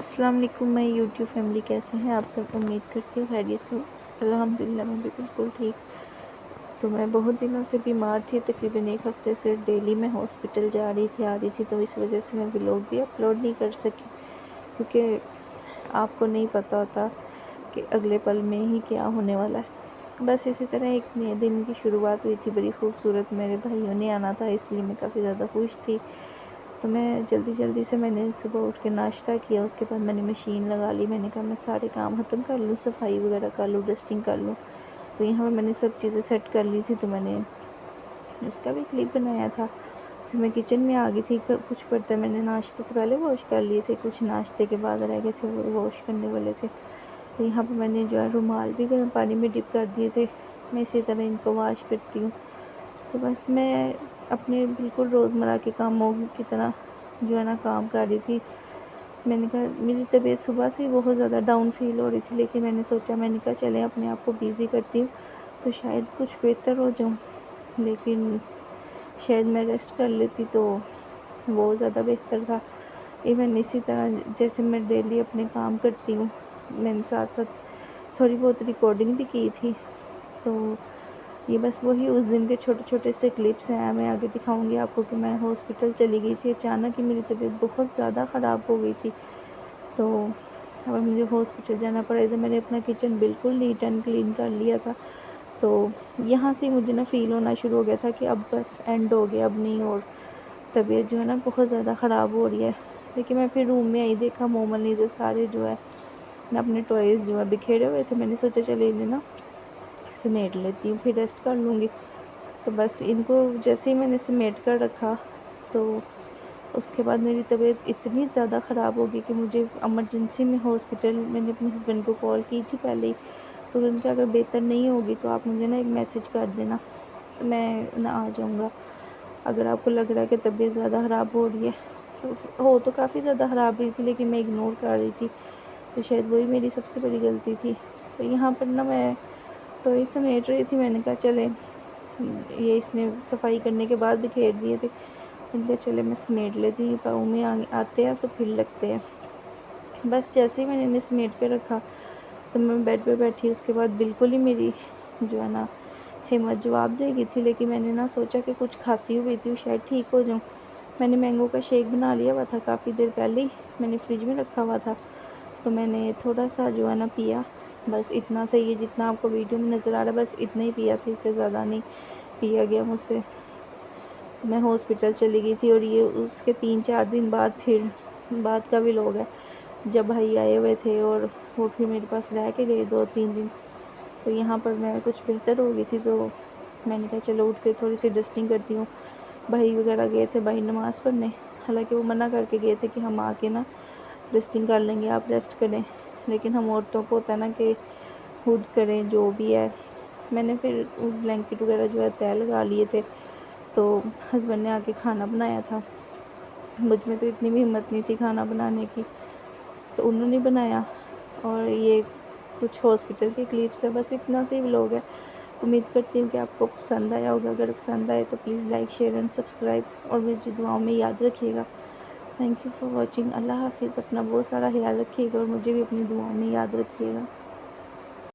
السلام علیکم، میں یوٹیوب فیملی، کیسے ہیں آپ سب؟ امید کرتی ہوں خیریت سے ہوں۔ الحمدللہ میں بھی بالکل ٹھیک۔ تو میں بہت دنوں سے بیمار تھی، تقریباً ایک ہفتے سے ڈیلی میں ہاسپٹل جا رہی تھی، تو اس وجہ سے میں ولاگ بھی اپلوڈ نہیں کر سکی، کیونکہ آپ کو نہیں پتہ ہوتا کہ اگلے پل میں ہی کیا ہونے والا ہے۔ بس اسی طرح ایک نئے دن کی شروعات ہوئی تھی، بڑی خوبصورت۔ میرے بھائیوں نے آنا تھا، اس لیے میں کافی زیادہ خوش تھی۔ تو میں جلدی سے میں نے صبح اٹھ کے ناشتہ کیا، اس کے بعد میں نے مشین لگا لی۔ میں نے کہا میں سارے کام ختم کر لوں، صفائی وغیرہ کر لوں، ڈسٹنگ کر لوں۔ تو یہاں پہ میں نے سب چیزیں سیٹ کر لی تھی، تو میں نے اس کا بھی کلپ بنایا تھا۔ پھر میں کچن میں آ گئی تھی، کچھ برتن میں نے ناشتے سے پہلے واش کر لیے تھے، کچھ ناشتے کے بعد رہ گئے تھے، وہ واش کرنے والے تھے۔ تو یہاں پہ میں نے جو ہے رومال بھی گرم پانی میں ڈپ کر دیے تھے، میں اسی طرح ان کو واش کرتی ہوں۔ تو بس میں اپنے بالکل روزمرہ کے کاموں کی طرح جو ہے نا کام کر رہی تھی۔ میں نے کہا میری طبیعت صبح سے ہی بہت زیادہ ڈاؤن فیل ہو رہی تھی، لیکن میں نے سوچا، میں نے کہا چلیں اپنے آپ کو بیزی کرتی ہوں تو شاید کچھ بہتر ہو جاؤں، لیکن شاید میں ریسٹ کر لیتی تو وہ زیادہ بہتر تھا۔ ایون اسی طرح جیسے میں ڈیلی اپنے کام کرتی ہوں، میں نے ساتھ تھوڑی بہت ریکارڈنگ بھی کی تھی۔ تو یہ بس وہی اس دن کے چھوٹے سے کلپس ہیں، میں آگے دکھاؤں گی آپ کو کہ میں ہاسپٹل چلی گئی تھی، اچانک ہی میری طبیعت بہت زیادہ خراب ہو گئی تھی۔ تو اب مجھے ہاسپٹل جانا پڑا تھا۔ میں نے اپنا کچن بالکل نیٹ اینڈ کلین کر لیا تھا، تو یہاں سے مجھے نا فیل ہونا شروع ہو گیا تھا کہ اب بس اینڈ ہو گیا، اب نہیں، اور طبیعت جو ہے نا بہت زیادہ خراب ہو رہی ہے۔ لیکن میں پھر روم میں آئی، دیکھا مومن نے ادھر سارے جو ہے نا اپنے ٹوائز جو ہے بکھیرے ہوئے تھے۔ میں نے سوچا چلے انہیں نا سمیٹ لیتی ہوں، پھر ریسٹ کر لوں گی۔ تو بس ان کو جیسے ہی میں نے سمیٹ کر رکھا، تو اس کے بعد میری طبیعت اتنی زیادہ خراب ہوگی کہ مجھے ایمرجنسی میں ہاسپٹل، میں نے اپنے ہسبینڈ کو کال کی تھی پہلے ہی، تو انہوں نے کہا اگر بہتر نہیں ہوگی تو آپ مجھے نا ایک میسج کر دینا، تو میں نا آ جاؤں گا۔ اگر آپ کو لگ رہا ہے کہ طبیعت زیادہ خراب ہو رہی ہے، تو کافی زیادہ خراب رہی تھی، لیکن میں اگنور کر رہی تھی، تو شاید وہی میری سب سے بڑی غلطی تھی۔ تو یہاں پر نا میں ٹوائز سمیٹ رہی تھی، میں نے کہا چلیں، یہ اس نے صفائی کرنے کے بعد بھی کھیر دیے تھے، میں نے کہا چلے میں سمیٹ لیتی ہوں، پاؤں میں آتے ہیں تو پھر لگتے ہیں۔ بس جیسے ہی میں نے انہیں سمیٹ کے رکھا تو میں بیڈ پہ بیٹھی، اس کے بعد بالکل ہی میری جو ہے نا ہمت جواب دے گئی تھی، لیکن میں نے نا سوچا کہ کچھ کھاتی ہوئی تھی شاید ٹھیک ہو جاؤں۔ میں نے مینگو کا شیک بنا لیا ہوا تھا کافی دیر پہلے ہی، میں نے فریج میں رکھا ہوا تھا، تو میں نے تھوڑا سا جو ہے نا پیا، بس اتنا سا، یہ جتنا آپ کو ویڈیو میں نظر آ رہا ہے بس اتنا ہی پیا تھا، اس سے زیادہ نہیں پیا گیا مجھ سے۔ تو میں ہاسپٹل چلی گئی تھی، اور یہ اس کے 3-4 دن بعد پھر بعد کا بھی لوگ ہے، جب بھائی آئے ہوئے تھے اور وہ پھر میرے پاس رہ کے گئے 2-3 دن، تو یہاں پر میں کچھ بہتر ہو گئی تھی، تو میں نے کہا چلو اٹھ کے تھوڑی سی ڈسٹنگ کرتی ہوں۔ بھائی وغیرہ گئے تھے بھائی نماز پڑھنے، حالانکہ وہ منع کر کے گئے تھے کہ ہم آ کے نا ڈسٹنگ کر لیں گے، آپ ریسٹ کریں، لیکن ہم عورتوں کو ہوتا ہے نا کہ خود کریں جو بھی ہے۔ میں نے پھر بلینکٹ وغیرہ جو ہے تہہ لگا لیے تھے، تو ہسبینڈ نے آ کے کھانا بنایا تھا، مجھ میں تو اتنی بھی ہمت نہیں تھی کھانا بنانے کی، تو انہوں نے بنایا۔ اور یہ کچھ ہاسپٹل کے کلپس ہے، بس اتنا سے ولاگ ہے۔ امید کرتی ہوں کہ آپ کو پسند آیا ہوگا، اگر پسند آئے تو please like, share and subscribe, اور مجھے دعاؤں میں یاد رکھیے گا۔ Thank you for watching. اللہ حافظ۔ اپنا بہت سارا خیال رکھیے گا، اور مجھے بھی اپنی دعاؤں میں یاد رکھیے گا۔